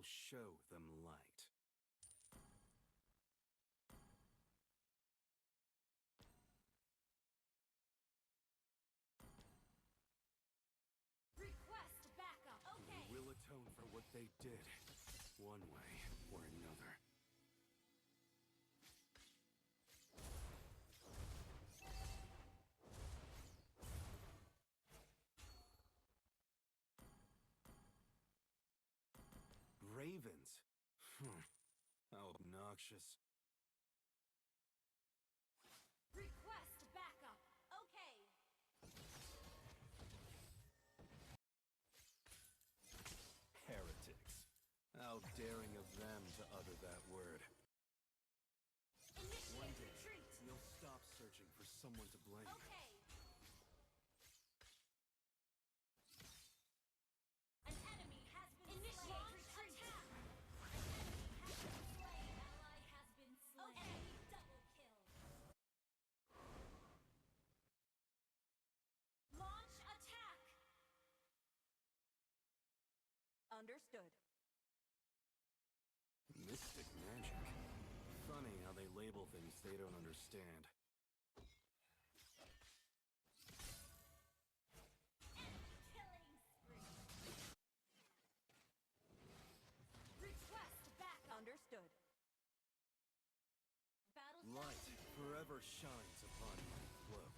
show them light. Request backup. Okay. We will atone for what they did, one way or another. Ravens? How obnoxious. Request backup. Okay. Heretics. How daring of them to utter that word. One Initiate day, retreat. you'll stop searching for someone to blame. Okay. An enemy has been slain. Retreat. Attack. An enemy has been slain. Ally has been slain. Okay. Double kill. Launch attack. Understood. Mystic magic. Funny how they label things they don't understand. Enemy killing spree. Request backup. Understood. Battle Light forever shines upon my cloak.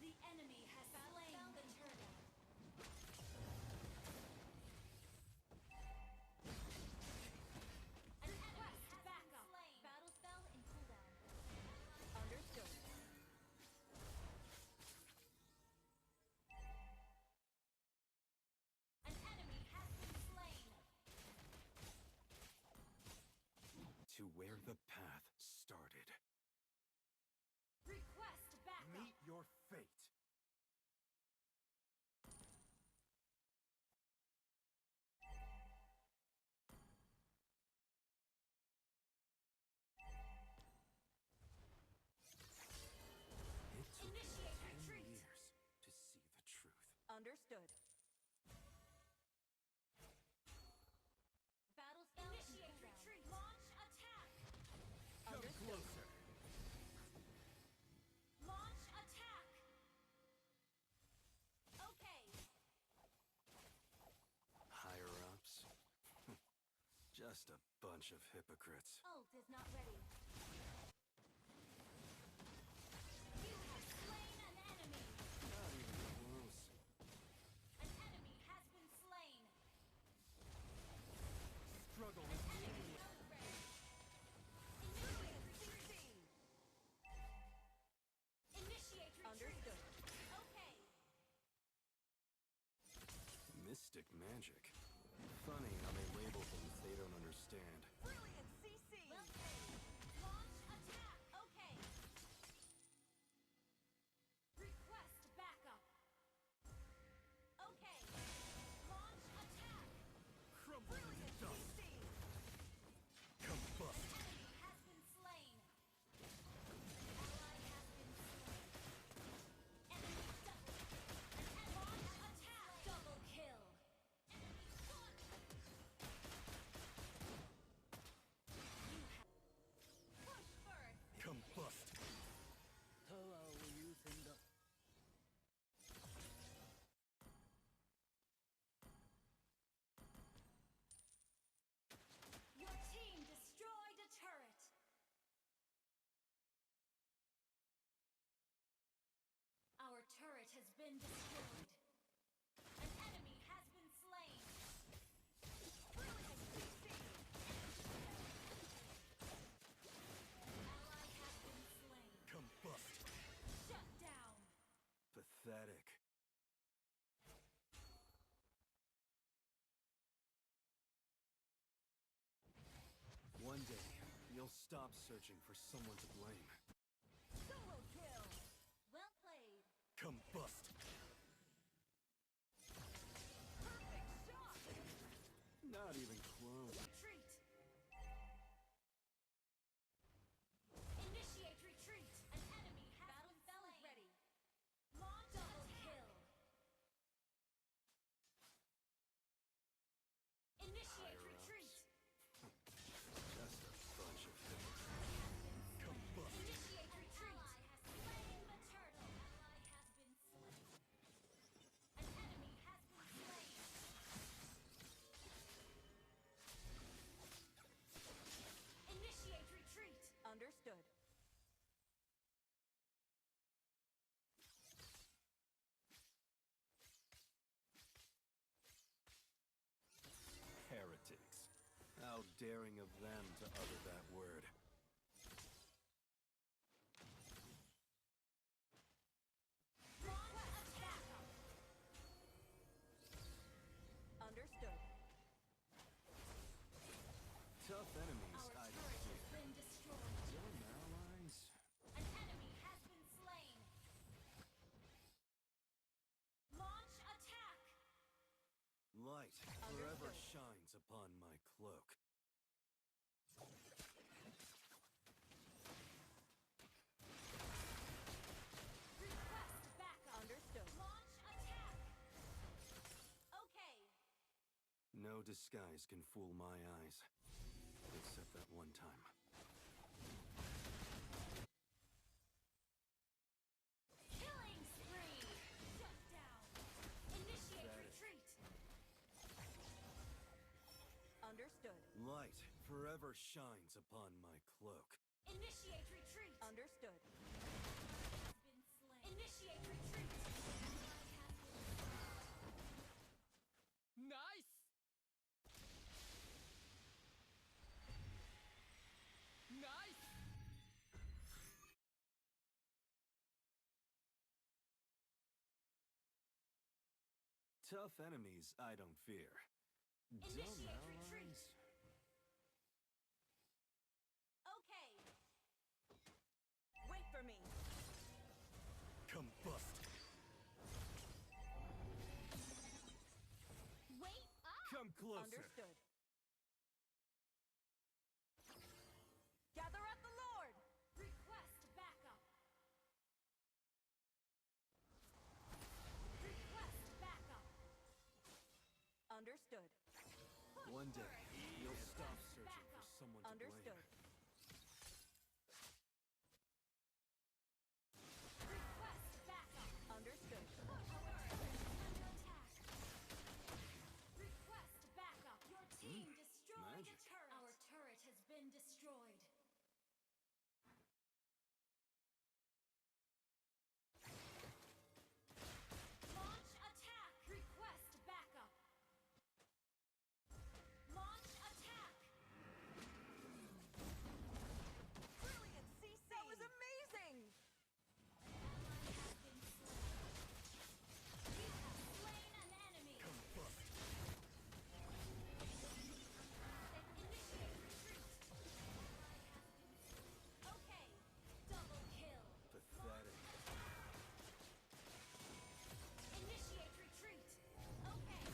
The enemy has slain the turtle. An enemy has backup. Slain. Battle spell in cooldown. Understood. An enemy has been slain. To where the path started. Request backup. Meet your fate. It took me Initiate 10 retreat. years to see the truth. Understood. Battle spell initiate retreat. Launch attack. Come Understood. closer. Launch attack. Okay. Higher ups? Just a bunch of hypocrites. Ult is not ready. You have slain an enemy. Not even close. An enemy has been slain. Struggle is Enemy upgrade. Initiate retreat. Initiate retreat. Understood. Okay. mystic magic. Funny how they label things they don't understand. Brilliant CC! Well played. Launch attack. Okay. Request backup. Okay. Launch attack. Crumble into Brilliant dust. CC! Combust. Enemy has been slain. Ally has been slain. Enemy double. Launch attack. Double kill. Enemy one. You have push first. Combust. Your team destroyed a turret. Our turret has been destroyed. An enemy has been slain. Brilliant CC! Ally has been slain. Combust. Shut down. Pathetic. One day, you'll stop searching for someone to blame. Solo kill! Well played. Combust. Perfect shot! Not even close. Retreat. Initiate daring of them to utter that word. Request backup. Understood. Tough enemies Our I turret don't has fear. been destroyed. Dumb allies? An enemy has been slain. Launch attack. Light forever Understood. shines upon my cloak. Request backup. Understood. Launch attack. Okay. No disguise can fool my eyes. Except that one time. Killing spree. Shut down. Initiate That is- retreat. Understood. Light forever shines upon my cloak. Initiate retreat. Understood. Has been slain. Initiate retreat. Ally has been Nice! Nice! Tough enemies I don't fear. Dumb Initiate allies? retreat. Okay. Wait for me. Combust! Wait up. Come closer! Understood. Gather at the Lord. Request backup. Request backup. Understood. One day, you'll stop searching for someone to Understood. blame. Request backup. Understood. Our turret is under attack. Request backup. Your team destroyed magic. a turret. Our turret has been destroyed. Launch attack. Request backup. Launch attack. Brilliant, CC. That was amazing. Ally has been slain. You have slain an enemy. Combust! Initiate retreat. Okay. Double kill. Pathetic. Initiate retreat. Okay.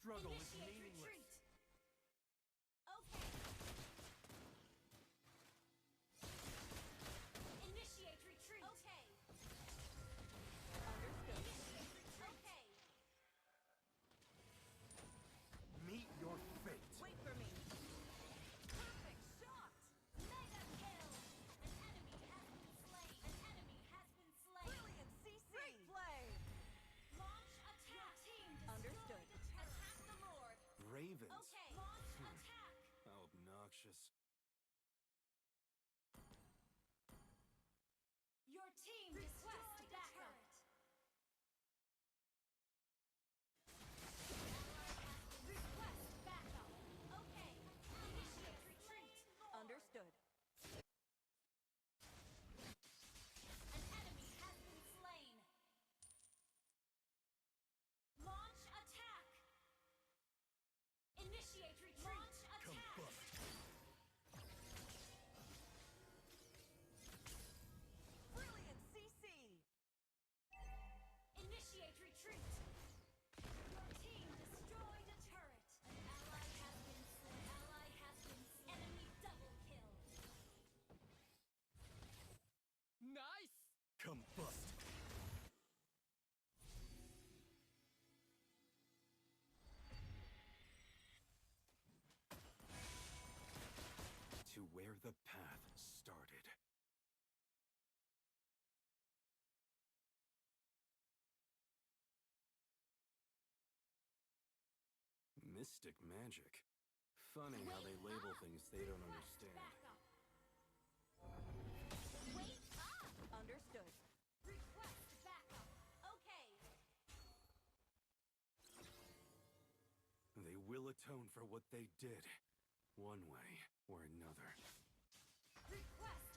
Struggle is Initiate meaningless. retreat. Okay. Initiate retreat. Okay. Understood. Initiate retreat. Okay. Meet your fate. Wait for me. Perfect shot. Mega kill. An enemy has been slain. An enemy has been slain. Brilliant, CC. Great play. Launch attack. Your team destroyed Understood. a turret. Attack the Lord. Ravens. Okay. Launch attack. How obnoxious. Your team request backup. Request backup. Okay. Initiate retreat. Understood. An enemy has been slain. Launch attack. Initiate retreat. Launch attack. Combust! Brilliant, CC. Initiate retreat. Your team destroyed a turret. An ally has been slain. Ally has been slain. Enemy double kill. Nice! Combust! To where the path started. Mystic magic. Funny how they label things they don't understand. Backup. Wait up. Understood. will atone for what they did, one way or another. Request